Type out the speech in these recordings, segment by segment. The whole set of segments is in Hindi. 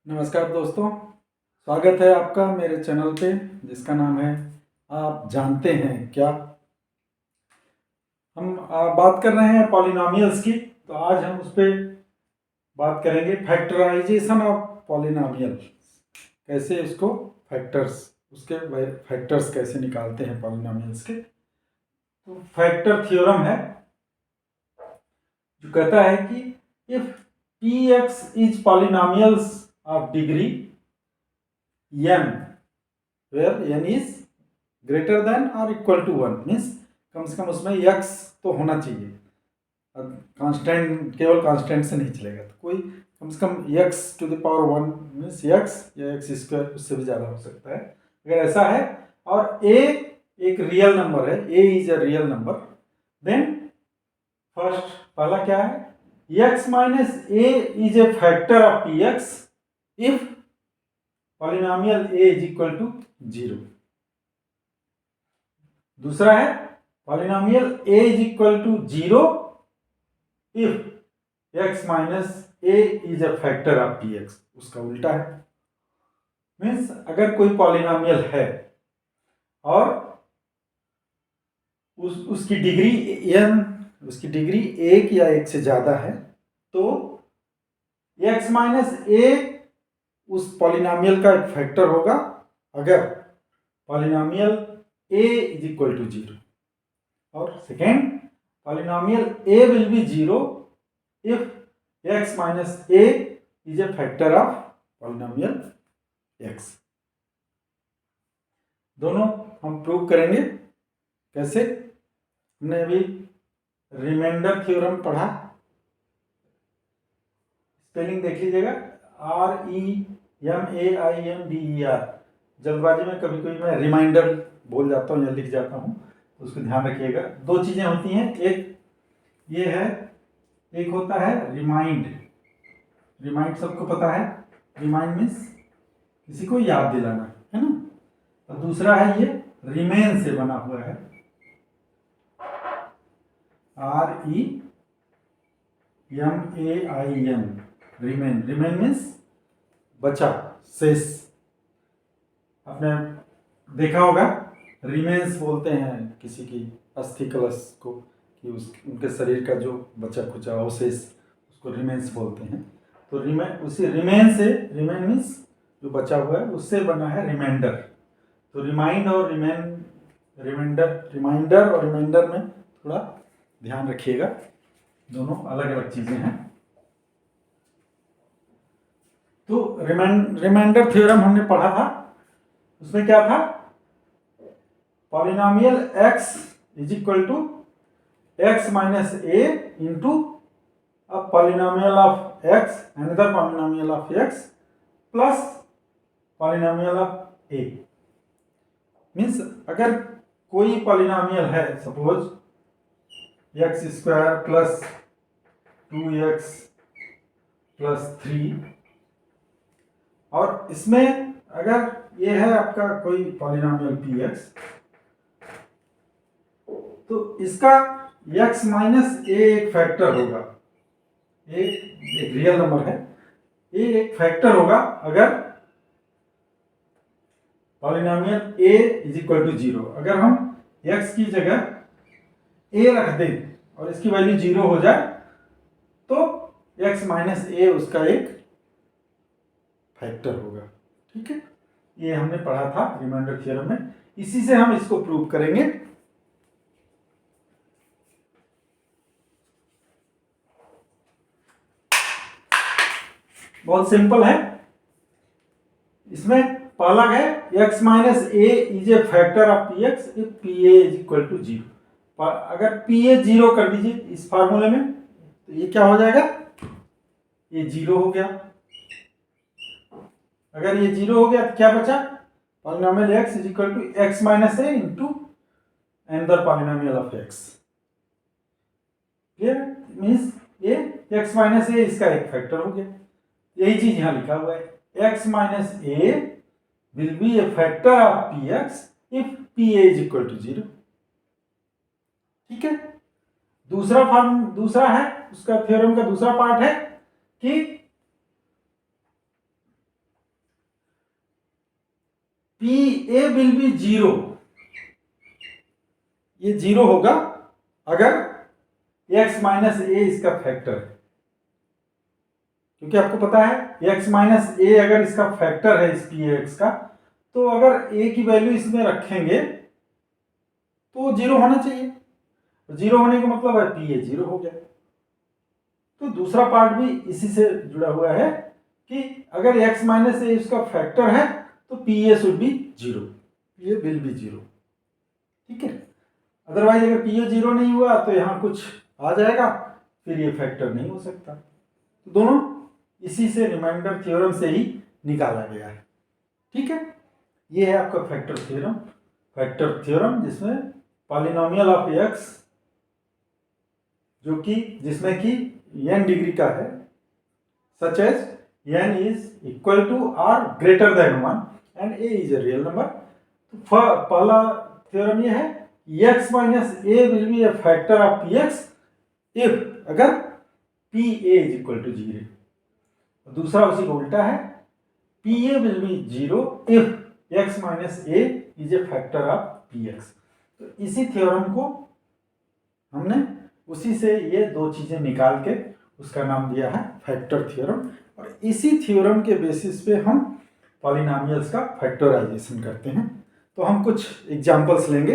नमस्कार दोस्तों, स्वागत है आपका मेरे चैनल पे जिसका नाम है आप जानते हैं क्या। हम बात कर रहे हैं पॉलिनोमियल्स की। तो आज हम उस पर बात करेंगे फैक्टराइजेशन ऑफ पॉलिनोमियल, कैसे उसको उसके फैक्टर्स कैसे निकालते हैं पॉलिनोमियल्स के। तो फैक्टर थ्योरम है जो कहता है कि if P x is polynomials of degree n where n is greater than और इक्वल टू 1 मीन्स कम से कम उसमें x तो होना चाहिए। अब कांस्टेंट, केवल कांस्टेंट से नहीं चलेगा, तो कोई कम से कम x to the power 1 means x या x स्क्वायर, उससे भी ज़्यादा हो सकता है। अगर ऐसा है और a एक रियल नंबर है, a is a real number, then पहला क्या है, x minus a is a factor of px if polynomial a is equal to 0। दूसरा है polynomial a is equal to 0 if x minus a is a factor of px। उसका उल्टा है, मीन्स अगर कोई पॉलिनोमियल है और उसकी डिग्री n, उसकी डिग्री 1 या 1 से ज़्यादा है, तो x माइनस a उस पॉलिनोमियल का एक फैक्टर होगा अगर polynomial a is equal to 0। और second, polynomial a will be 0 if x minus a is a factor of polynomial x। दोनों हम प्रूव करेंगे। कैसे? हमने अभी रिमाइंडर थ्योरम पढ़ा, स्पेलिंग देख लीजिएगा, REMAINDER। जल्दबाजी में कभी कभी मैं रिमाइंडर बोल जाता हूँ या लिख जाता हूँ, तो उसको ध्यान रखिएगा। दो चीज़ें होती हैं, एक ये है, एक होता है रिमाइंड। रिमाइंड सबको पता है, रिमाइंड मीन्स किसी को याद दिलाना, है ना। और दूसरा है ये रिमेन से बना हुआ है, REMAIN, रिमेन। रिमेन मीन्स बचा, शेष। आपने देखा होगा रिमेन्स बोलते हैं किसी की अस्थि कलश को, कि उनके शरीर का जो बचा खुचा अवशेष, उसको रिमेन्स बोलते हैं। तो उसी रिमेन से, रिमेन मीन्स जो बचा हुआ है, उससे बना है रिमाइंडर। तो रिमाइंड और रिमाइंडर और रिमाइंडर में थोड़ा ध्यान रखिएगा, दोनों अलग अलग चीज़ें हैं। तो रिमाइंडर थ्योरम हमने पढ़ा था, उसमें क्या था, polynomial x is equal to x minus a into a polynomial of x, another polynomial of x plus polynomial of a। Means अगर कोई पॉलिनोमियल है, suppose x square plus 2x plus 3, और इसमें अगर ये है आपका कोई पॉलिनोमियल px, तो इसका x माइनस a एक फैक्टर होगा, एक रियल नंबर है, a एक फैक्टर होगा अगर polynomial a is equal to 0। अगर हम x की जगह a रख दें और इसकी वैल्यू 0 हो जाए, तो x माइनस a उसका एक फैक्टर होगा। ठीक है, ये हमने पढ़ा था रिमाइंडर थ्योरम में। इसी से हम इसको प्रूव करेंगे। बहुत सिंपल है। इसमें पहला है x minus a is a factor of px if pa is equal to 0। अगर pa 0 कर दीजिए इस फार्मूले में, तो ये क्या हो जाएगा, ये 0 हो गया। अगर ये 0 हो गया तो क्या बचा, polynomial x is equal to x minus a into another polynomial of x। Clear? Means ये x माइनस a इसका एक फैक्टर हो गया। यही चीज यहां लिखा हुआ है, x minus a will be a factor of px if pa is equal to 0। ठीक है, दूसरा है उसका थ्योरम का दूसरा पार्ट है कि P a will be zero, ये जीरो होगा अगर x माइनस ए इसका फैक्टर है, क्योंकि आपको पता है x माइनस ए अगर इसका फैक्टर है इस पी एक्स का, तो अगर a की वैल्यू इसमें रखेंगे तो जीरो होना चाहिए। जीरो होने का मतलब है पी ए जीरो हो गया। तो दूसरा पार्ट भी इसी से जुड़ा हुआ है कि अगर x माइनस ए इसका फैक्टर है तो P A should B zero, P a will be zero. ठीक है, अदरवाइज अगर पी ए जीरो नहीं हुआ तो यहाँ कुछ आ जाएगा, फिर ये फैक्टर नहीं हो सकता। तो दोनों इसी से रिमाइंडर थ्योरम से ही निकाला गया है। ठीक है, ये है आपका फैक्टर थ्योरम जिसमें पॉलिनोमियल ऑफ एक्स जो कि जिसमें कि n डिग्री का है, such as n is equal to और greater than 1 and a is a real number. तो पहला थ्योरम ये है x minus a will be a factor of p x if अगर p a is equal to zero. दूसरा उसी को उल्टा है, p a will be zero if x minus A is a factor of p x. तो इसी थ्योरम को हमने उसी से ये दो चीजें निकाल के उसका नाम दिया है फैक्टर थ्योरम, और इसी थ्योरम के बेसिस पे हम पॉलिनोमियल्स का फैक्टराइजेशन करते हैं। तो हम कुछ एग्जांपल्स लेंगे।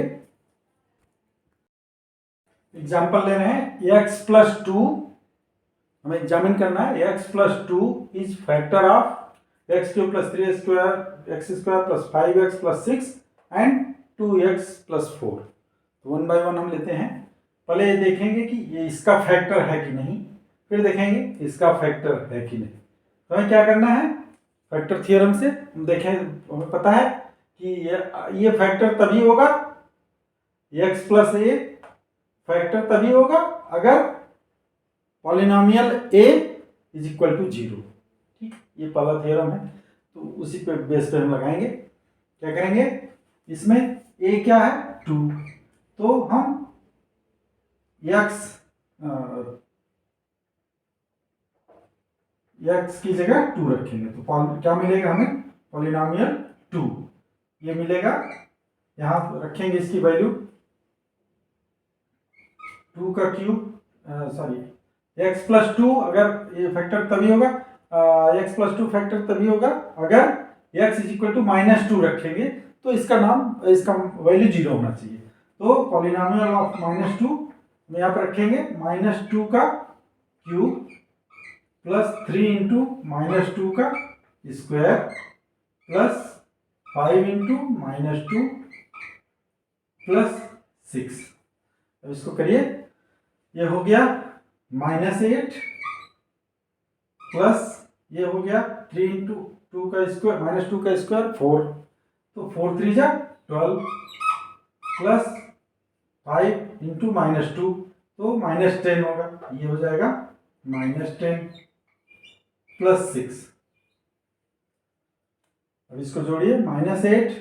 एग्जांपल ले रहे हैं x प्लस टू, हमें एग्जामिन करना है x plus two is factor of x cube plus three square x square plus 5x plus 6 and 2x plus 4। तो वन बाय वन हम लेते हैं। पहले ये देखेंगे कि ये इसका फैक्टर है कि नहीं, फिर देखेंगे इसका फैक्टर है कि नहीं। तो हमें क्या करना है, फैक्टर थ्योरम से हम देखें, हमें पता है कि ये फैक्टर तभी होगा, x प्लस ए फैक्टर तभी होगा अगर polynomial a is equal to zero. ठीक, ये पहला थ्योरम है, तो उसी पे बेस पे हम लगाएंगे। क्या करेंगे, इसमें a क्या है 2, तो हम x की जगह 2 रखेंगे। तो क्या मिलेगा हमें, पॉलिनोमियल 2 ये मिलेगा। यहाँ रखेंगे इसकी वैल्यू 2 का cube, sorry x plus two, अगर ये फैक्टर तभी होगा, x प्लस टू फैक्टर तभी होगा अगर x is equal to minus 2 रखेंगे, तो इसका वैल्यू जीरो होना चाहिए। तो पॉलिनोमियल ऑफ माइनस 2 में यहाँ पर रखेंगे -2 का क्यूब प्लस 3 इंटू -2 का स्क्वायर प्लस 5 इंटू -2 प्लस 6। अब इसको करिए, ये हो गया -8 प्लस ये हो गया 3 इंटू 2 का स्क्वायर -2 का स्क्वायर 4, तो 4 3 जा 12 प्लस 5 इंटू -2, तो -10 होगा। ये हो जाएगा -10 प्लस 6। अब इसको जोड़िए, -8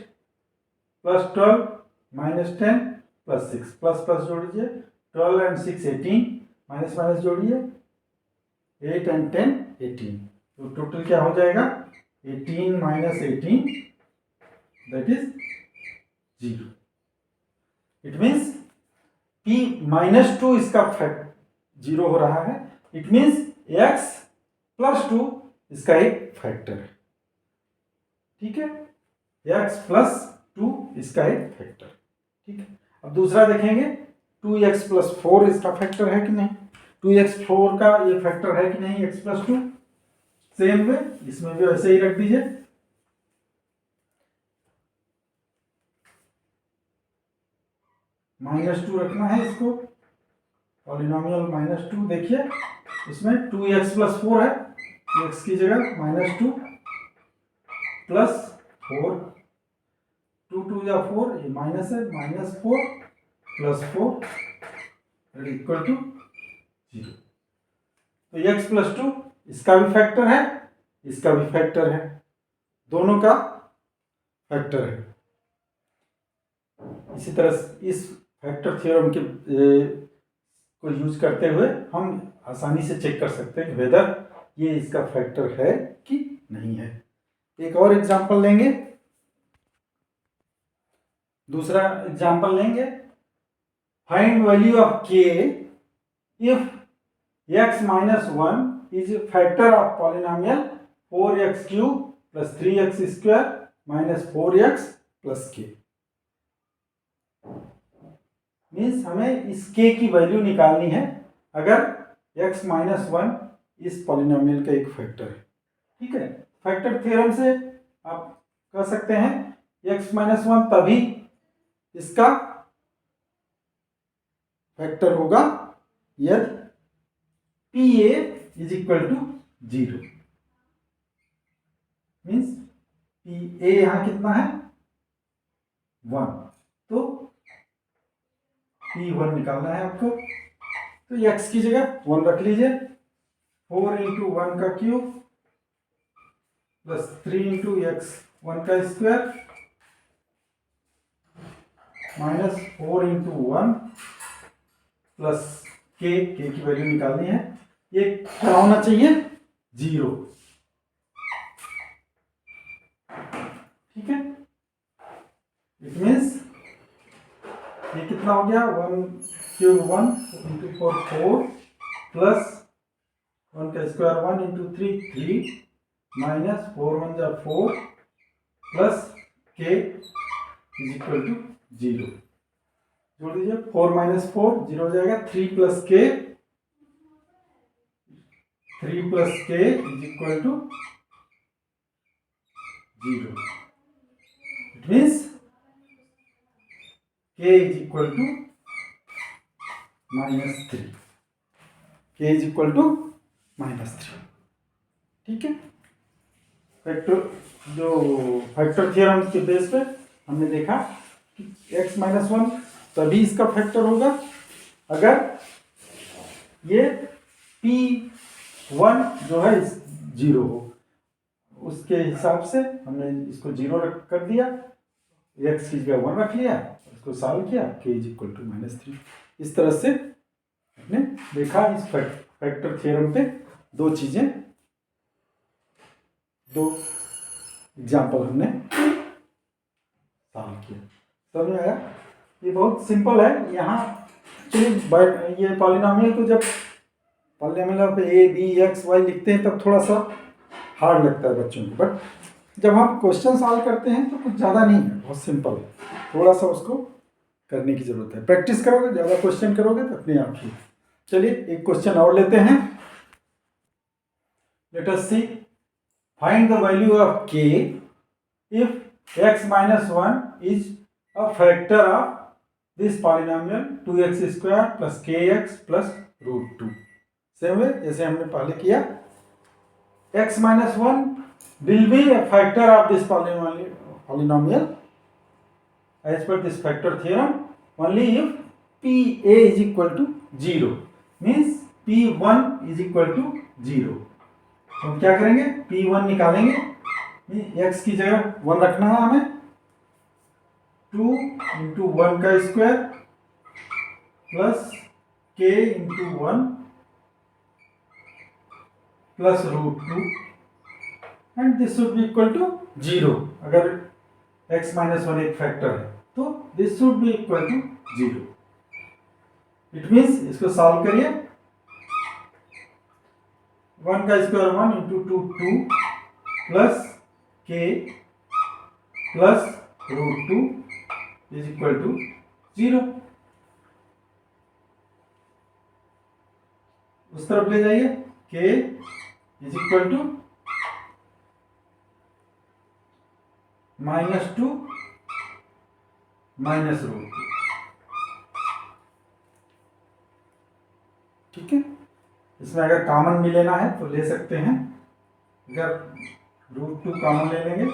प्लस 12 -10 प्लस 6, प्लस प्लस जोड़िए, 12 एंड 6 18, माइनस माइनस जोड़िए, 8 एंड 10 18, तो टोटल क्या हो जाएगा 18 minus 18 that is 0। It means p -2 इसका फैक्ट 0 हो रहा है, इट मीन्स x प्लस 2 इसका एक फैक्टर है। ठीक है, x प्लस 2 इसका एक फैक्टर। ठीक है, अब दूसरा देखेंगे 2x प्लस 4 इसका फैक्टर है कि नहीं, 2x 4 का ये फैक्टर है कि नहीं x प्लस 2। सेम वे इसमें भी वैसे ही रख दीजिए, -2 रखना है इसको, पॉलिनोमियल -2। देखिए इसमें 2x प्लस 4 है, x की जगह -2 प्लस 4, 2 2 या 4, ये माइनस है, -4 प्लस 4 इक्वल टू 0। तो x प्लस 2 इसका भी फैक्टर है, इसका भी फैक्टर है, दोनों का फैक्टर है। इसी तरह इस फैक्टर थ्योरम के को यूज करते हुए हम आसानी से चेक कर सकते हैं वेदर ये इसका फैक्टर है कि नहीं है। एक और एग्जांपल लेंगे। दूसरा एग्जांपल लेंगे, फाइंड वैल्यू ऑफ के if x minus 1 is a factor of polynomial 4x cube plus 3x square minus 4x plus k। Means हमें इस k की वैल्यू निकालनी है अगर x माइनस 1 इस पॉलिनोमियल का एक फैक्टर है। ठीक है, फैक्टर थ्योरम से आप कह सकते हैं x माइनस 1 तभी इसका फैक्टर होगा यदि PA is equal to 0। Means PA यहां कितना है 1, तो P1 निकालना है आपको, तो x की जगह 1 रख लीजिए। 4 इंटू 1 का क्यूब प्लस 3 इंटू x 1 का square minus 4 into 1 plus k की वैल्यू निकालनी है। ये क्या होना चाहिए 0। ठीक है, इट मीन्स ये कितना हो गया 1 क्यूब 1 इंटू 4 4 प्लस 1 का स्क्वायर 1 इंटू 3 3 माइनस 4 1 जा 4 plus k is equal to 0। जोड़ दीजिए 4 माइनस 4 0 हो जाएगा। 3 plus k is equal to 0। It means k is equal to -3। k is equal to -3। ठीक है, फैक्टर थ्योरम के बेस पे हमने देखा कि x माइनस 1 तभी इसका फैक्टर होगा अगर ये P1 जो है 0 हो। उसके हिसाब से हमने इसको 0 कर दिया, x की जगह 1 रख लिया, इसको सॉल्व किया, k इज इक्वल टू -3। इस तरह से हमने देखा इस फैक्टर थ्योरम पे दो एग्जाम्पल हमने सॉल्व किया। समझ में आया? ये बहुत सिंपल है। यहाँ एक्चुअली ये पॉलिनोमियल को जब पॉलिनोमियल पे a b x y लिखते हैं तब थोड़ा सा हार्ड लगता है बच्चों को, बट जब हम क्वेश्चन सॉल्व करते हैं तो कुछ ज़्यादा नहीं है, बहुत सिंपल है। थोड़ा सा उसको करने की ज़रूरत है, प्रैक्टिस करोगे, ज़्यादा क्वेश्चन करोगे तो अपने आप ही। चलिए एक क्वेश्चन और लेते हैं। Let us see, find the value of k if x minus 1 is a factor of this polynomial 2x square plus kx plus root 2। Same way जैसे हमने पहले किया, x minus 1 will be a factor of this polynomial as per this factor theorem only if PA is equal to 0, means P1 is equal to 0। तो हम क्या करेंगे, P1 निकालेंगे, x की जगह 1 रखना है हमें, 2 इंटू 1 का square plus k into 1 plus root 2 and this should be equal to 0। अगर x माइनस 1 एक फैक्टर है तो this should be equal to 0। It means इसको सॉल्व करिए, 1 का square 1 into 2 2 plus k plus root 2 is equal to 0। उस तरफ ले जाइए, k इज इक्वल टू -2 माइनस रूट 2। ठीक है, इसमें अगर कॉमन भी लेना है तो ले सकते हैं। अगर रूट 2 कॉमन ले लेंगे,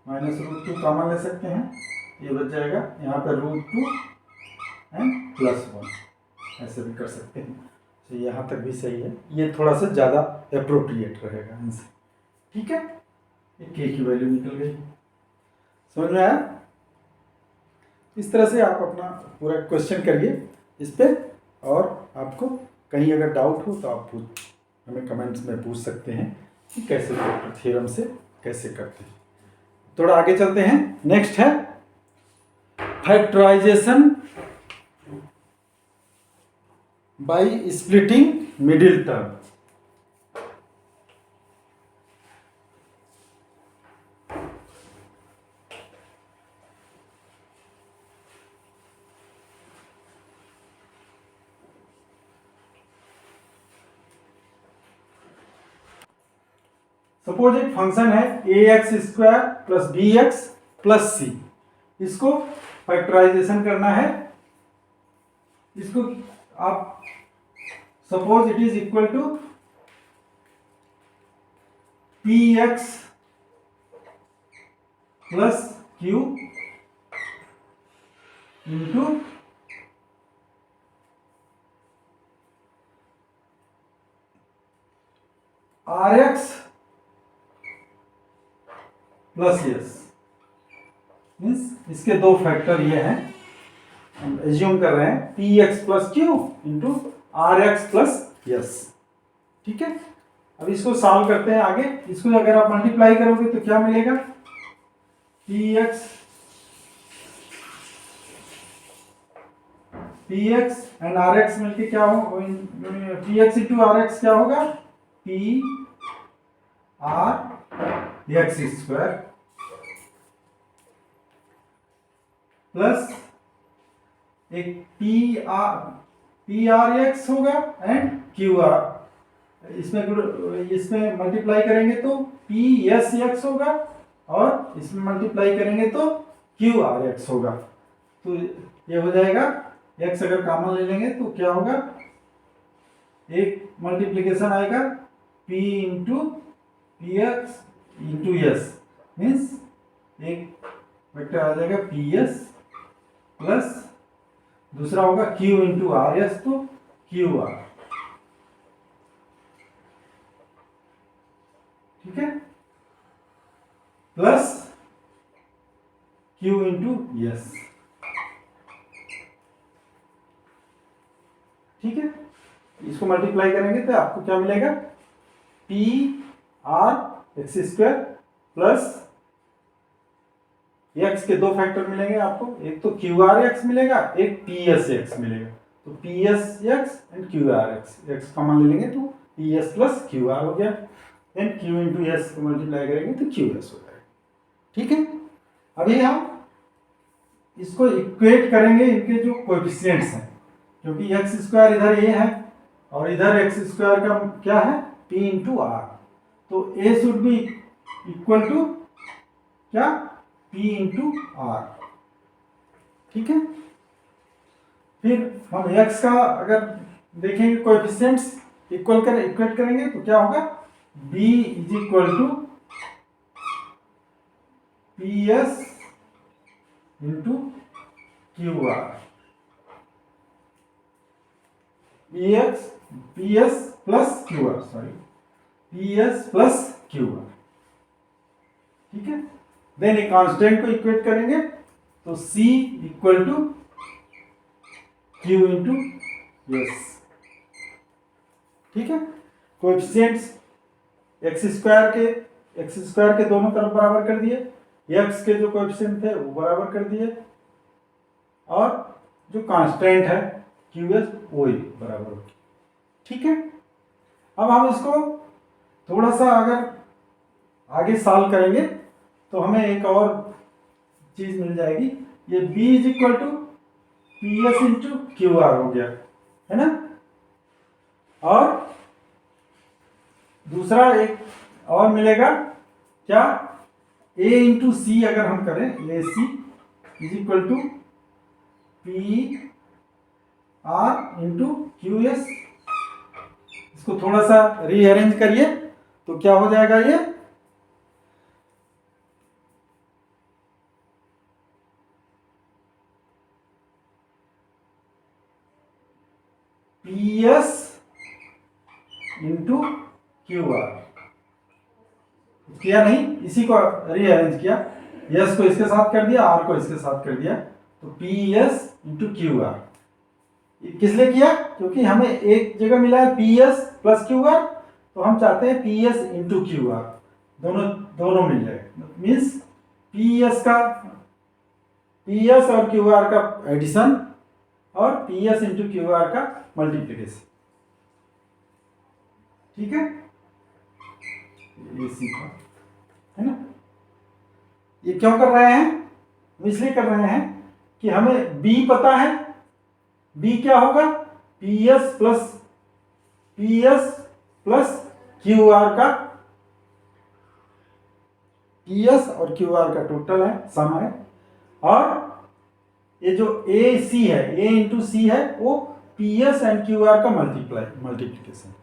माइनस रूट 2 कॉमन ले सकते हैं, ये बच जाएगा यहाँ पर रूट 2 एंड प्लस 1, ऐसे भी कर सकते हैं। तो यहाँ तक भी सही है, ये थोड़ा सा ज़्यादा अप्रोप्रिएट रहेगा इनसे। ठीक है, ये k की वैल्यू निकल गई। समझ में आया? इस तरह से आप अपना पूरा क्वेश्चन करिए इस पे, और आपको कहीं अगर डाउट हो तो आप हमें कमेंट्स में पूछ सकते हैं कि कैसे फैक्टर थ्योरम से कैसे करते हैं। थोड़ा आगे चलते हैं। नेक्स्ट है factorization by splitting middle term. Suppose एक फंक्शन है a x square plus b x plus c, इसको फैक्टराइजेशन करना है। इसको आप suppose it is equal to p x plus q into r x plus s. Means इसके दो फैक्टर ये हैं, हम एज्यूम कर रहे हैं p x plus q into r x plus s. ठीक है, अब इसको सॉल्व करते हैं आगे। इसको अगर आप मल्टीप्लाई करोगे तो क्या मिलेगा, p x and r x मिलके क्या हो, p x into r x क्या होगा, p r x square plus एक पी आर एक्स होगा एंड क्यू आर। इसमें मल्टीप्लाई करेंगे तो पी एस एक्स होगा और इसमें मल्टीप्लाई करेंगे तो क्यू आर एक्स होगा। तो ये हो जाएगा, एक्स अगर कॉमन ले लेंगे तो क्या होगा, एक मल्टीप्लिकेशन आएगा p into P x into S, means एक वेक्टर आ जाएगा पी एस प्लस दूसरा होगा q इंटू आर एस, तो क्यू आर। ठीक है, प्लस q इंटू एस। ठीक है, इसको मल्टीप्लाई करेंगे तो आपको क्या मिलेगा, P r x square plus x के दो फैक्टर मिलेंगे आपको, एक तो क्यू आर एक्स मिलेगा, एक पी एस एक्स मिलेगा। तो P S x and q are x, x common ले लेंगे तो P s plus q r हो गया। देन क्यू इंटू एस को मल्टीप्लाई करेंगे तो क्यू एस हो जाएगा। ठीक है, अभी हम इसको इक्वेट करेंगे इनके जो कोएफिशिएंट्स हैं, क्योंकि एक्स स्क्वायर इधर ए है और इधर एक्स स्क्वायर का क्या है, पी इंटू आर। तो a should be equal to क्या, पी इंटू आर। ठीक है, फिर हम एक्स का अगर देखेंगे कोएफिशिएंट्स इक्वेट करेंगे तो क्या होगा, b is equal to p s into q r. P s plus q r, sorry p s plus q r. ठीक है, देन एक कांस्टेंट को इक्वेट करेंगे तो C equal to q into s. ठीक है, कोएफिशिएंट्स एक्स स्क्वायर के दोनों तरफ बराबर कर दिए, एक्स के जो कोएफिशिएंट थे वो बराबर कर दिए, और जो कांस्टेंट है क्यू एस वो बराबर हो गया। ठीक है, अब हम इसको थोड़ा सा अगर आगे सॉल्व करेंगे तो हमें एक और चीज मिल जाएगी, ये b is equal to p s into q r हो गया, है ना। और दूसरा एक और मिलेगा क्या, a इंटू सी अगर हम करें, a c is equal to p r into q s. इसको थोड़ा सा रीअरेंज करिए तो क्या हो जाएगा, ये P s into q are किया, नहीं इसी को रीअरेंज किया, एस को इसके साथ कर दिया, आर को इसके साथ कर दिया, तो P s into q are. किस लिए किया, क्योंकि हमें एक जगह मिला है P s plus q are, तो हम चाहते हैं P s into q are दोनों मिल जाए, मीन्स पी एस और क्यू आर का एडिशन और P s into q are का मल्टीप्लीकेशन। ठीक है, ये सीखा है ना। ये क्यों कर रहे हैं? इसलिए कर रहे हैं कि हमें बी पता है। बी क्या होगा? P s plus q are का, पी एस और क्यू आर का टोटल है, सम है। और ये जो ए सी है, ए इंटू सी है, वो P S and q are का मल्टीप्लीकेशन।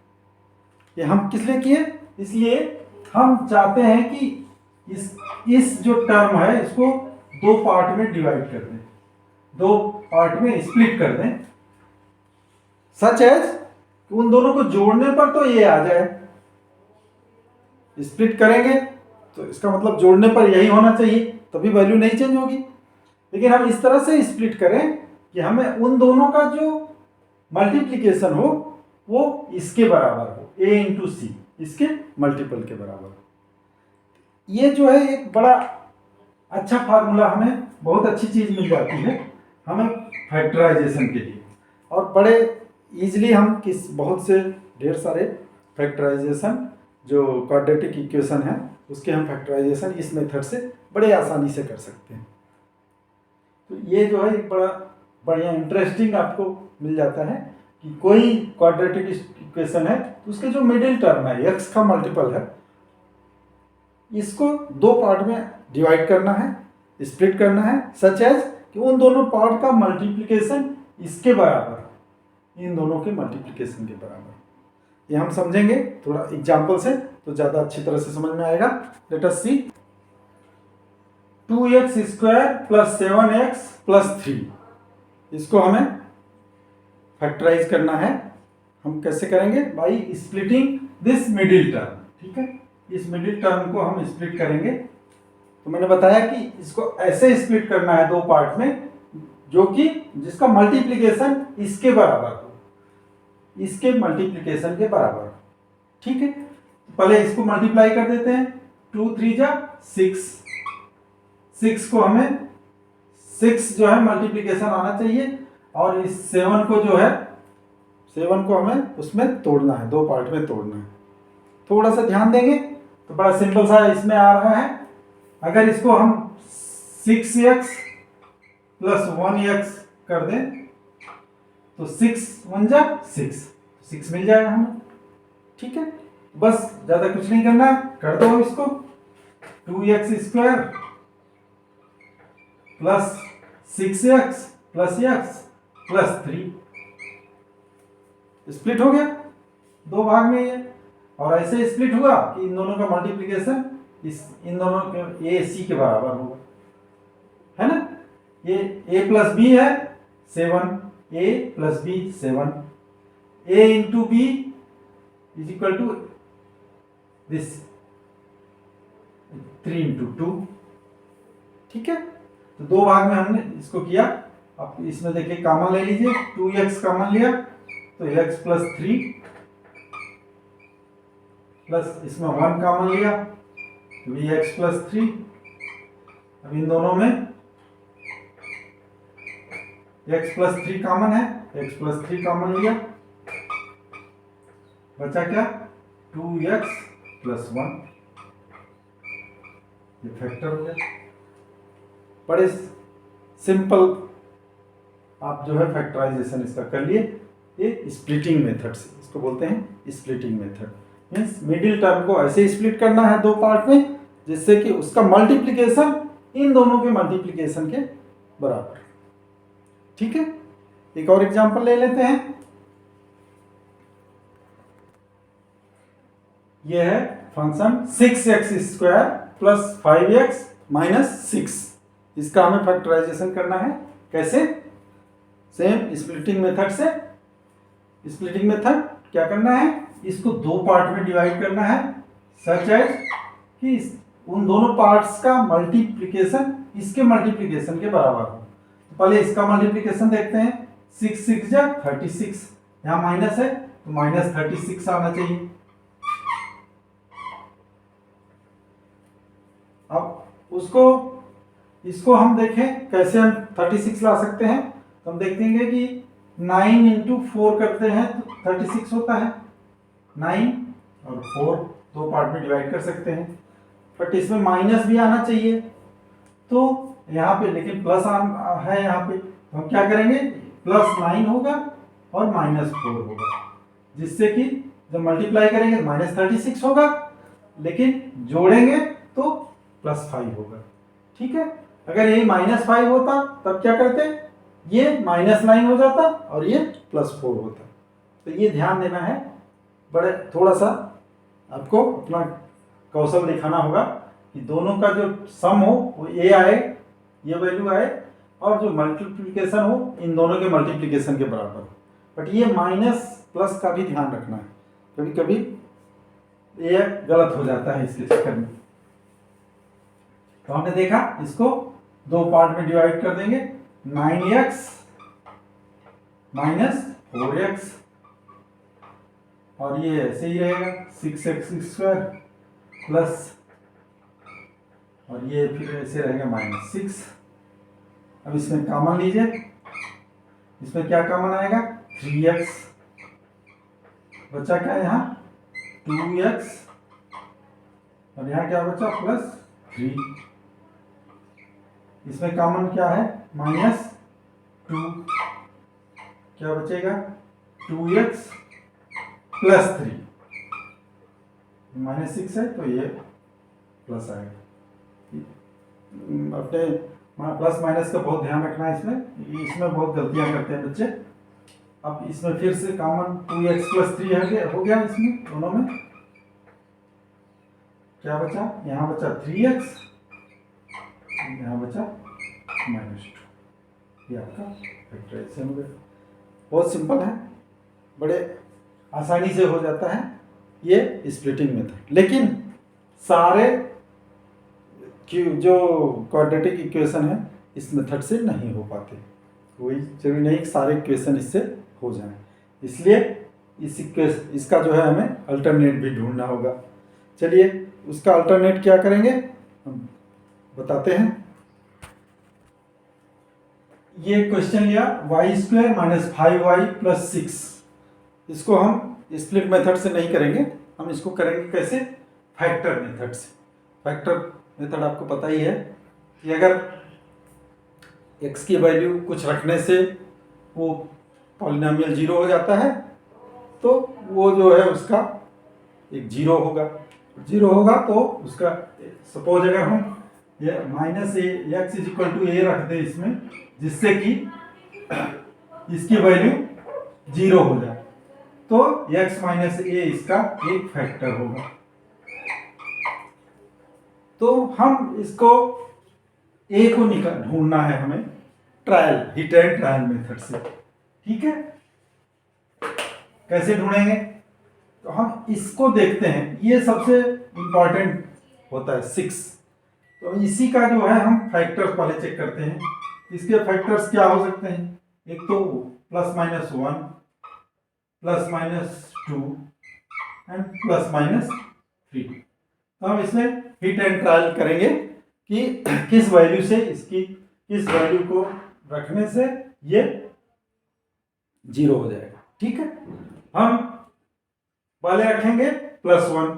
ये हम किस लिए किए? इसलिए हम चाहते हैं कि इस जो टर्म है इसको दो पार्ट में डिवाइड कर दें, दो पार्ट में स्प्लिट कर दें, सच एज उन दोनों को जोड़ने पर तो ये आ जाए। स्प्लिट करेंगे तो इसका मतलब जोड़ने पर यही होना चाहिए, तभी वैल्यू नहीं चेंज होगी। लेकिन हम इस तरह से स्प्लिट करें कि हमें उन दोनों का जो मल्टीप्लिकेशन हो वो इसके बराबर हो, ए इंटू सी, इसके मल्टीपल के बराबर। ये जो है एक बड़ा अच्छा फार्मूला, हमें बहुत अच्छी चीज मिल जाती है हमें फैक्टराइजेशन के लिए। और बड़े इजीली हम बहुत से ढेर सारे फैक्टराइजेशन जो क्वाड्रेटिक इक्वेशन है उसके हम फैक्टराइजेशन इस मेथड से बड़े आसानी से कर सकते हैं। तो ये जो है एक बड़ा बढ़िया इंटरेस्टिंग आपको मिल जाता है कि कोई क्वाड्रेटिक इक्वेशन है तो उसके जो मिडिल टर्म है, एक्स का मल्टीपल है, इसको दो पार्ट में डिवाइड करना है, स्प्लिट करना है, सच एज कि उन दोनों पार्ट का मल्टीप्लिकेशन इसके बराबर, इन दोनों के मल्टीप्लिकेशन के बराबर। ये हम समझेंगे थोड़ा एग्जांपल से तो ज़्यादा अच्छी तरह से समझ में आएगा। लेट अस सी 2x square plus 7x plus 3, इसको हमें फैक्टराइज करना है। हम कैसे करेंगे? By splitting this middle term. ठीक है, इस मिडिल टर्म को हम स्प्लिट करेंगे। तो मैंने बताया कि इसको ऐसे स्प्लिट करना है दो पार्ट में जो कि जिसका मल्टीप्लिकेशन इसके बराबर हो, इसके मल्टीप्लिकेशन के बराबर। ठीक है, पहले इसको मल्टीप्लाई कर देते हैं। 2 3 जा 6, 6 को हमें 6 जो है मल्टीप्लिकेशन आना चाहिए और इस 7 को जो है 7 को हमें उसमें तोड़ना है, दो पार्ट में तोड़ना है। थोड़ा सा ध्यान देंगे तो बड़ा सिंपल सा इसमें आ रहा है। अगर इसको हम 6x प्लस 1x कर दें तो 6 1 जा 6 मिल जाएगा हमें। ठीक है, बस ज्यादा कुछ नहीं करना है, कर दो इसको। 2x square plus 6x plus x plus 3, split हो गया दो भाग में ये। और ऐसे स्प्लिट हुआ कि इन दोनों का मल्टीप्लिकेशन इन दोनों के ए सी के बराबर होगा, है ना। ये a प्लस बी है 7, a plus b 7, a into b is equal to this 3 into 2। ठीक है, तो दो भाग में हमने इसको किया। अब इसमें देखिए कॉमन ले लीजिए, 2x कॉमन लिया तो x प्लस 3 प्लस इसमें 1 कॉमन लिया तो भी x प्लस 3। अब इन दोनों में x प्लस 3 कॉमन है, x प्लस 3 कॉमन लिया, बचा क्या? 2x plus 1। ये फैक्टर हो गया। बड़े सिंपल आप जो है फैक्टराइजेशन इसका कर लिए। ये स्प्लिटिंग मेथड से, इसको बोलते हैं splitting method. Means middle term को ऐसे स्प्लिट करना है दो पार्ट में जिससे कि उसका मल्टीप्लिकेशन इन दोनों के मल्टीप्लिकेशन के बराबर। ठीक है, एक और एग्जांपल ले लेते हैं। यह है function 6x square plus 5x minus 6। इसका हमें फैक्टराइजेशन करना है। कैसे? सेम स्प्लिटिंग मेथड से। स्प्लिटिंग मेथड क्या करना है? इसको दो पार्ट में डिवाइड करना है, सच एज कि उन दोनों पार्ट्स का मल्टीप्लिकेशन इसके मल्टीप्लिकेशन के बराबर हो। तो पहले इसका मल्टीप्लिकेशन देखते हैं। 6 6 जा 36, यहाँ माइनस है तो माइनस 36 आना चाहिए। अब उसको इसको हम देखें कैसे हम 36 ला सकते हैं, तो हम देखेंगे कि 9 इंटू 4 करते हैं तो 36 होता है। 9 और 4 दो पार्ट में डिवाइड कर सकते हैं, बट इसमें माइनस भी आना चाहिए, तो यहाँ पे लेकिन प्लस है यहाँ पे, तो हम क्या करेंगे, +9 होगा और -4 होगा, जिससे कि जब मल्टीप्लाई करेंगे तो -36 होगा, लेकिन जोड़ेंगे तो +5 होगा। ठीक है, अगर ये -5 होता तब क्या करते, ये -9 हो जाता और ये +4 होता। तो ये ध्यान देना है, बड़े थोड़ा सा आपको अपना कौशल दिखाना होगा कि दोनों का जो सम हो वो ए आए, ये वैल्यू आए, और जो मल्टीप्लिकेशन हो इन दोनों के मल्टीप्लिकेशन के बराबर हो। बट ये माइनस प्लस का भी ध्यान रखना है, कभी कभी ये गलत हो जाता है इसके चक्कर में। तो हमने देखा इसको दो पार्ट में डिवाइड कर देंगे, 9x -4x, और ये ऐसे ही रहेगा 6x² प्लस, और ये फिर ऐसे रहेगा -6। अब इसमें कॉमन लीजिए, इसमें क्या कॉमन आएगा, 3x, बचा क्या यहाँ 2x, और यहाँ क्या बचा +3। इसमें कॉमन क्या है, -2, क्या बचेगा 2x +3, -6 है तो ये प्लस आएगा। अपने प्लस माइनस का बहुत ध्यान रखना है, इसमें बहुत गलतियां करते हैं बच्चे। अब इसमें फिर से कॉमन 2x +3 हो गया इसमें दोनों में, क्या बचा, यहाँ बचा 3x, यहाँ बचा -2, ये आपका फैक्टराइजेशन हो गया। बहुत सिंपल है, बड़े आसानी से हो जाता है ये स्प्लिटिंग मेथड, लेकिन सारे जो क्वाड्रेटिक इक्वेशन है इस मेथड से नहीं हो पाते, कोई जरूरी नहीं कि सारे इक्वेशन इससे हो जाएं, इसलिए इसका जो है हमें अल्टरनेट भी ढूंढना होगा। चलिए उसका अल्टरनेट क्या करेंगे हम बताते हैं। ये क्वेश्चन लिया y² - 5y + 6, इसको हम स्प्लिट मेथड से नहीं करेंगे, हम इसको करेंगे कैसे, फैक्टर मेथड से। फैक्टर मेथड आपको पता ही है कि अगर x की वैल्यू कुछ रखने से वो पॉलिनोमियल 0 हो जाता है, तो वो जो है उसका एक 0 होगा, 0 होगा तो उसका सपोज अगर हम ये -x = a रख दें इसमें, जिससे कि इसकी वैल्यू 0 हो जाए, तो x - a इसका एक फैक्टर होगा। तो हम इसको a को ढूंढना है हमें trial, hit and trial method से। ठीक है, कैसे ढूंढेंगे, तो हम इसको देखते हैं, ये सबसे इंपॉर्टेंट होता है 6, तो इसी का जो है हम फैक्टर्स पहले चेक करते हैं। इसके फैक्टर्स क्या हो सकते हैं, एक तो +-1 +-2 एंड +-3। तो हम इसमें हिट एंड ट्रायल करेंगे कि किस वैल्यू से इसकी, किस वैल्यू को रखने से ये 0 हो जाएगा। ठीक है, हम पहले रखेंगे +1।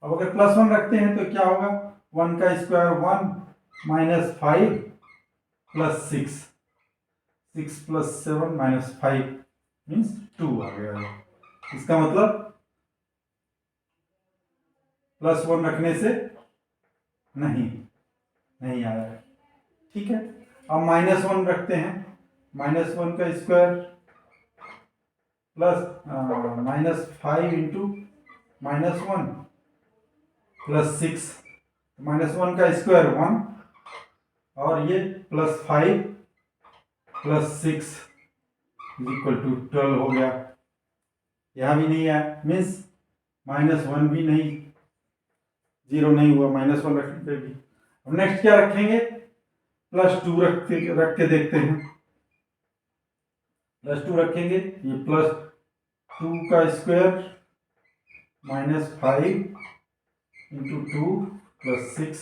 अब अगर +1 रखते हैं तो क्या होगा, 1 का स्क्वायर 1 -5 + 6, 6 + 7 -5 मीन्स 2 आ गया है। इसका मतलब +1 रखने से नहीं आया है। ठीक है, अब -1 रखते हैं, -1 का स्क्वायर प्लस -5 इंटू -1 + 6, -1 का स्क्वायर 1, और ये +5 + 6 = 12 हो गया। यहाँ भी नहीं आया, मीन्स -1 भी नहीं, 0 नहीं हुआ -1 रखने पे भी। अब नेक्स्ट क्या रखेंगे, +2 रख के देखते हैं। +2 रखेंगे, ये +2 का स्क्वायर -5 इंटू 2 + 6,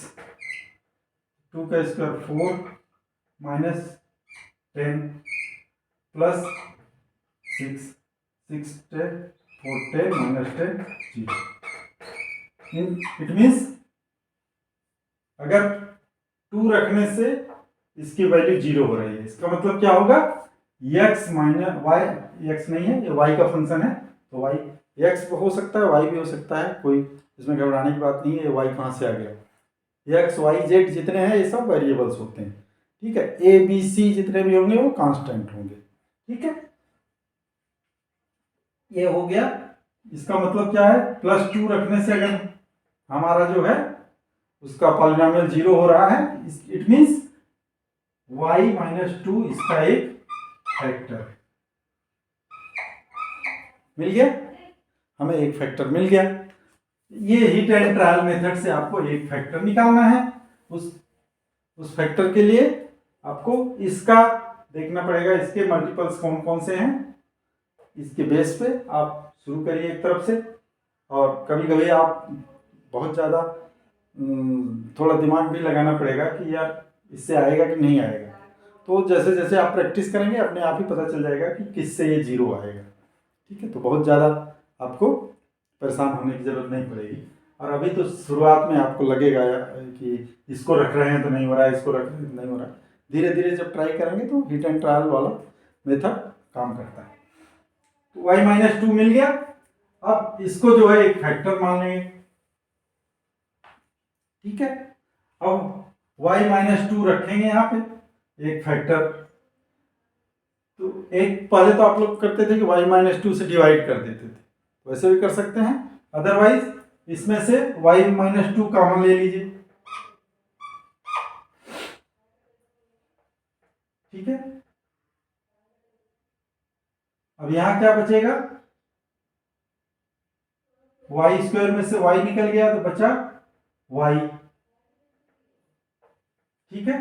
2 का square 4 minus 10 plus 6 6 10 4 10 minus 10 0। It means अगर 2 रखने से इसकी वैल्यू 0 हो रही है, इसका मतलब क्या होगा, x माइनस वाई, एक्स नहीं है ये y का फंक्शन है, तो y x हो सकता है y भी हो सकता है, कोई इसमें घबराने की बात नहीं है। y कहाँ से आ गया, x y z जितने हैं ये सब वेरिएबल्स होते हैं, ठीक है। a b c जितने भी होंगे वो कांस्टेंट होंगे, ठीक है। ये हो गया, इसका मतलब क्या है, +2 रखने से अगर हमारा जो है उसका पॉलिनोमियल 0 हो रहा है, इट मीन्स y माइनस 2 इसका एक फैक्टर मिल गया, हमें एक फैक्टर मिल गया। ये हिट एंड ट्रायल मेथड से आपको एक फैक्टर निकालना है। उस फैक्टर के लिए आपको इसका देखना पड़ेगा, इसके मल्टीपल्स कौन कौन से हैं, इसके बेस पे आप शुरू करिए एक तरफ से। और कभी कभी आप बहुत ज़्यादा थोड़ा दिमाग भी लगाना पड़ेगा कि यार इससे आएगा कि नहीं आएगा, तो जैसे जैसे आप प्रैक्टिस करेंगे अपने आप ही पता चल जाएगा कि किससे ये 0 आएगा, ठीक है। तो बहुत ज़्यादा आपको परेशान होने की ज़रूरत नहीं पड़ेगी। और अभी तो शुरुआत में आपको लगेगा कि इसको रख रहे हैं तो नहीं हो रहा है, इसको रख रहे हैं तो नहीं हो रहा है। धीरे धीरे जब ट्राई करेंगे तो हिट एंड ट्रायल वाला मेथड काम करता है। तो y माइनस 2 मिल गया। अब इसको जो है एक फैक्टर मान लेंगे, ठीक है। अब y माइनस 2 रखेंगे यहाँ पे एक फैक्टर, तो एक पहले तो आप लोग करते थे कि y माइनस 2 से डिवाइड कर देते थे, वैसे भी कर सकते हैं। अदरवाइज इसमें से y माइनस 2 कॉमन ले लीजिए, ठीक है। अब यहां क्या बचेगा, y स्क्वायर में से y निकल गया तो बचा y, ठीक है।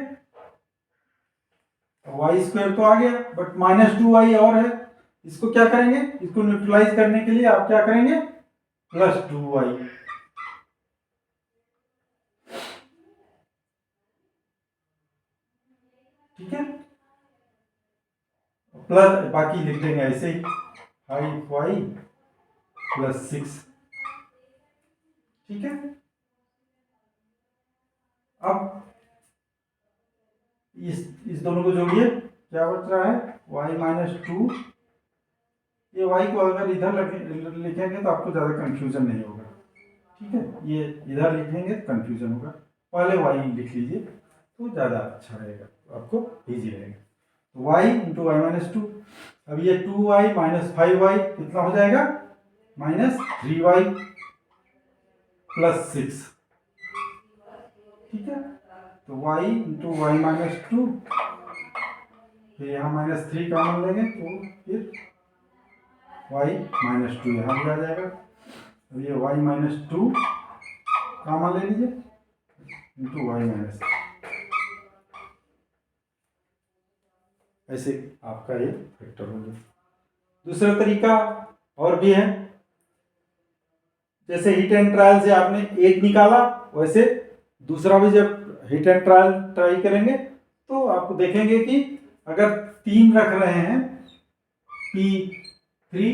y स्क्वायर तो आ गया बट माइनस 2y और है, इसको क्या करेंगे, इसको न्यूट्रलाइज करने के लिए आप क्या करेंगे, +2y, ठीक है। प्लस बाकी लिख देंगे ऐसे ही 5y + 6, ठीक है। अब इस दोनों को जोड़िए, क्या बच रहा है, y माइनस 2। ये y को अगर इधर लिखेंगे तो आपको ज़्यादा कंफ्यूजन नहीं होगा, ठीक है। ये इधर लिखेंगे तो कंफ्यूजन होगा, पहले y लिख लीजिए तो ज़्यादा अच्छा रहेगा, तो आपको ईजी रहेगा। तो y इंटू वाई माइनस 2, अब ये 2y माइनस 5y कितना हो जाएगा, -3y + 6, ठीक है। तो y इंटू वाई माइनस 2, फिर यहाँ -3 कॉमन लेंगे तो फिर y माइनस 2 यहाँ भी आ जाएगा। अब ये y माइनस 2 कॉमन ले लीजिए इंटू वाई माइनस, ऐसे आपका ये फैक्टर हो गया। दूसरा तरीका और भी है, जैसे हिट एंड ट्रायल से आपने एक निकाला, वैसे दूसरा भी जब हिट एंड ट्रायल ट्राई करेंगे तो आपको देखेंगे कि अगर 3 रख रहे हैं P3,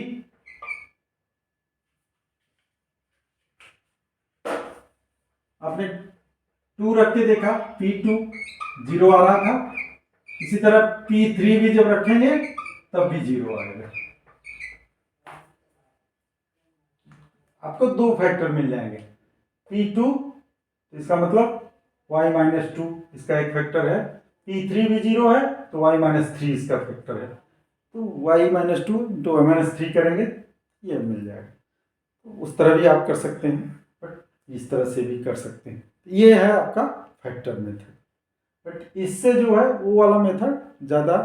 आपने 2 रख के देखा P2 0 आ रहा था, इसी तरह P3 भी जब रखेंगे तब भी 0 आएगा। आपको 2 फैक्टर मिल जाएंगे, P2 इसका मतलब y माइनस 2 इसका एक फैक्टर है, P3 भी 0 है तो y माइनस 3 इसका फैक्टर है, तो y minus 2 into y minus 3 करेंगे ये मिल जाएगा। तो उस तरह भी आप कर सकते हैं, बट इस तरह से भी कर सकते हैं। ये है आपका फैक्टर मेथड, बट इससे जो है वो वाला मेथड ज़्यादा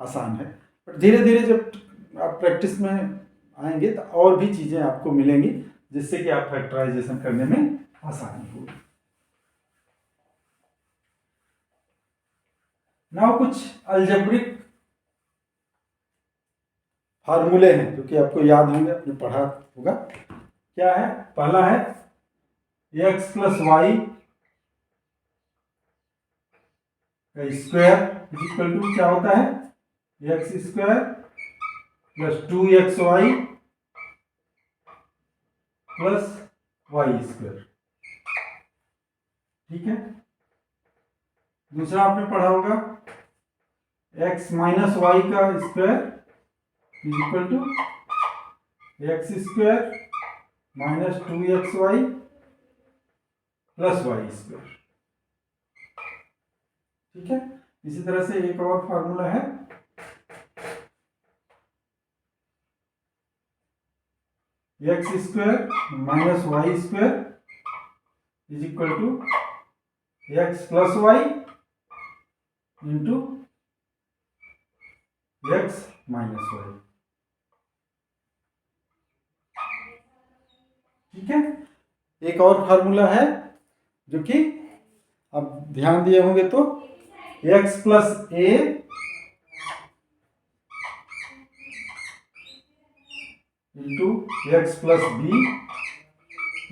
आसान है। बट धीरे धीरे जब आप प्रैक्टिस में आएंगे तो और भी चीज़ें आपको मिलेंगी जिससे कि आप फैक्टराइजेशन करने में आसानी होगी। नाउ कुछ अलजेब्रिक फार्मूले हैं जो कि आपको याद होंगे, आपने पढ़ा होगा। क्या है, पहला है x + y का स्क्वायर इज इक्वल टू क्या होता है, x square plus 2xy plus y square. ठीक है, दूसरा आपने पढ़ा होगा x माइनस वाई का square is equal to x square minus 2xy plus y square. ठीक है, इसी तरह से एक और फार्मूला है, x square minus y square is equal to x plus y into x minus y. ठीक है, एक और फार्मूला है जो कि आप ध्यान दिए होंगे तो x plus a into x plus b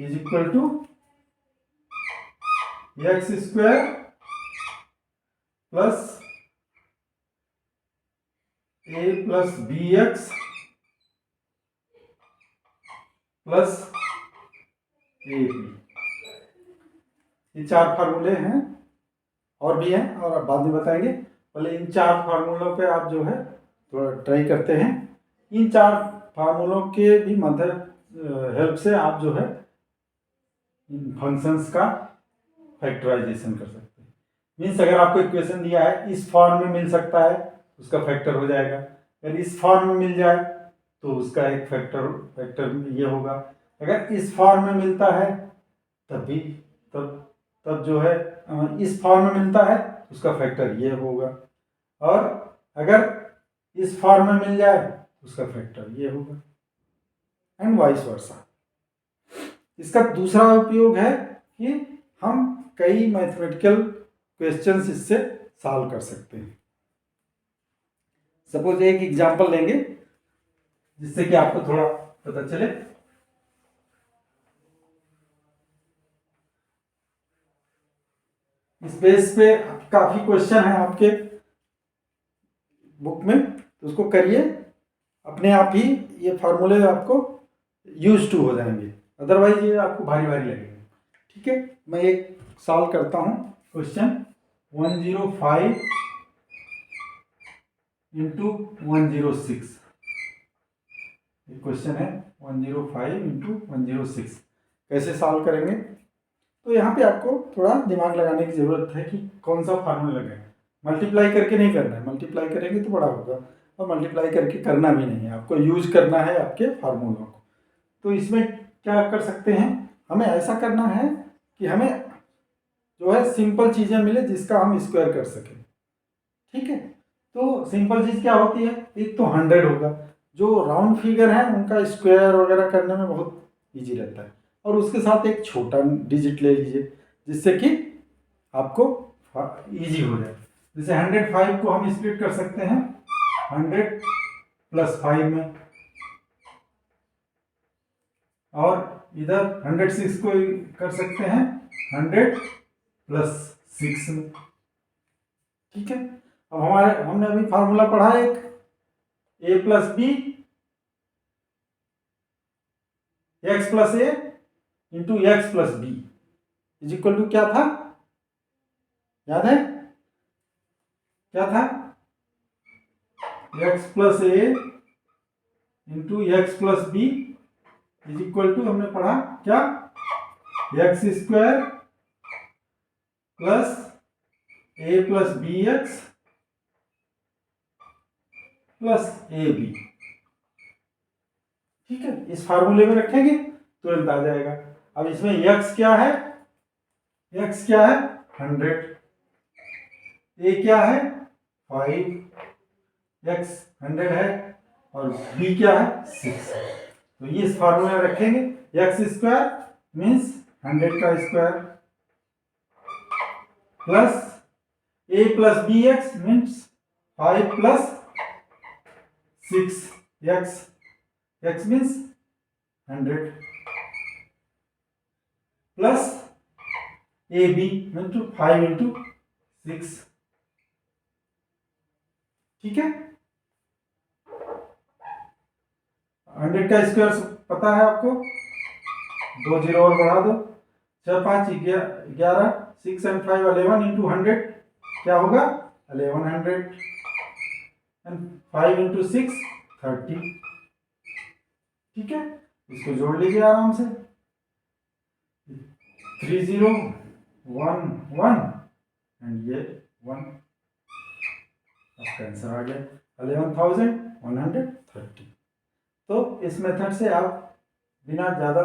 is equal to x square plus a plus b x plus a b. ये चार फार्मूले हैं, और भी हैं और आप बाद में बताएंगे। पहले इन चार फार्मूलों पे आप जो है थोड़ा ट्राई करते हैं। इन चार फार्मूलों के भी मदद हेल्प से आप जो है इन फंक्शंस का फैक्टराइजेशन कर सकते हैं। मीन्स अगर आपको इक्वेशन दिया है इस फॉर्म में मिल सकता है, उसका फैक्टर हो जाएगा। अगर इस फॉर्म में मिल जाए तो उसका एक फैक्टर ये होगा। अगर इस फॉर्म में मिलता है तब भी तब जो है इस फॉर्म में मिलता है उसका फैक्टर ये होगा, और अगर इस फॉर्म में मिल जाए उसका फैक्टर ये होगा, एंड वाइस वर्सा। इसका दूसरा उपयोग है कि हम कई मैथमेटिकल क्वेश्चंस इससे सॉल्व कर सकते हैं। सपोज एक एग्जांपल लेंगे जिससे कि आपको थोड़ा पता चले। इस बेस पे काफी क्वेश्चन है आपके बुक में, तो उसको करिए, अपने आप ही ये फार्मूले आपको यूज टू हो जाएंगे, अदरवाइज ये आपको भारी भारी लगेंगे। ठीक है, मैं एक सॉल्व करता हूँ क्वेश्चन 105 इंटू 106। क्वेश्चन है 105 इंटू 106, कैसे सॉल्व करेंगे। तो यहाँ पे आपको थोड़ा दिमाग लगाने की ज़रूरत है कि कौन सा फार्मूला लगाएं। मल्टीप्लाई करके नहीं करना है, मल्टीप्लाई करेंगे तो बड़ा होगा, और मल्टीप्लाई करके करना भी नहीं है, आपको यूज करना है आपके फार्मूलों को। तो इसमें क्या कर सकते हैं, हमें ऐसा करना है कि हमें जो है सिंपल चीज़ें मिले जिसका हम स्क्वायर कर सकें। ठीक है, तो सिंपल चीज़ क्या होती है, एक तो 100 होगा। जो राउंड फिगर है उनका स्क्वायर वगैरह करने में बहुत ईजी रहता है, और उसके साथ एक छोटा डिजिट ले लीजिए जिससे कि आपको इजी हो जाए। जैसे 105 को हम स्प्लिट कर सकते हैं 100 प्लस 5 में, और इधर 106 को कर सकते हैं 100 प्लस 6 में। ठीक है, अब हमने अभी फार्मूला पढ़ा एक a plus b x plus a into x plus b is equal to क्या था, याद है क्या था, x plus a into x plus b is equal to हमने पढ़ा क्या, x square plus a plus b x plus a b. ठीक है, इस फार्मूले में रखेंगे तुरंत आ जाएगा। अब इसमें x क्या है, x क्या है 100, a क्या है 5, x 100 है, और b क्या है 6। तो ये इस फार्मूले में रखेंगे, एक्स स्क्वायर मीन्स 100 का square plus a plus b x means 5 plus 6 x means 100 plus a b into 5 into 6 ठीक है। 100 का स्क्वायर पता है आपको, 2 जीरो और बढ़ा दो, 6 5 11, 6 and 5 11 इंटू 100 क्या होगा 1100, एंड 5 इंटू 6 30। ठीक है, इसको जोड़ लीजिए आराम से, 3 0 1 1 एंड ये 1, आपका आंसर आ गया 11,130। तो इस मेथड से आप बिना ज़्यादा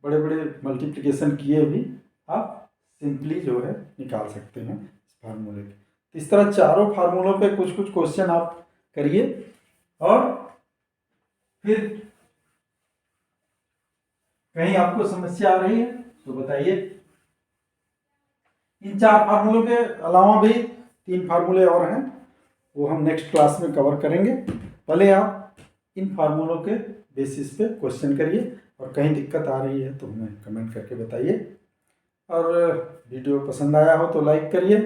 बड़े बड़े मल्टीप्लिकेशन किए भी आप सिंपली जो है निकाल सकते हैं इस फार्मूले के। इस तरह चारों फार्मूलों पे कुछ कुछ क्वेश्चन आप करिए, और फिर कहीं आपको समस्या आ रही है तो बताइए। इन 4 फार्मूलों के अलावा भी 3 फार्मूले और हैं, वो हम नेक्स्ट क्लास में कवर करेंगे। पहले आप इन फार्मूलों के बेसिस पे क्वेश्चन करिए, और कहीं दिक्कत आ रही है तो हमें कमेंट करके बताइए। और वीडियो पसंद आया हो तो लाइक करिए,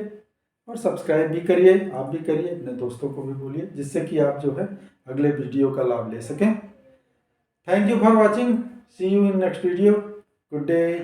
और सब्सक्राइब भी करिए, आप भी करिए, अपने दोस्तों को भी बोलिए, जिससे कि आप जो है अगले वीडियो का लाभ ले सकें। Thank you for watching, see you in next video, good day.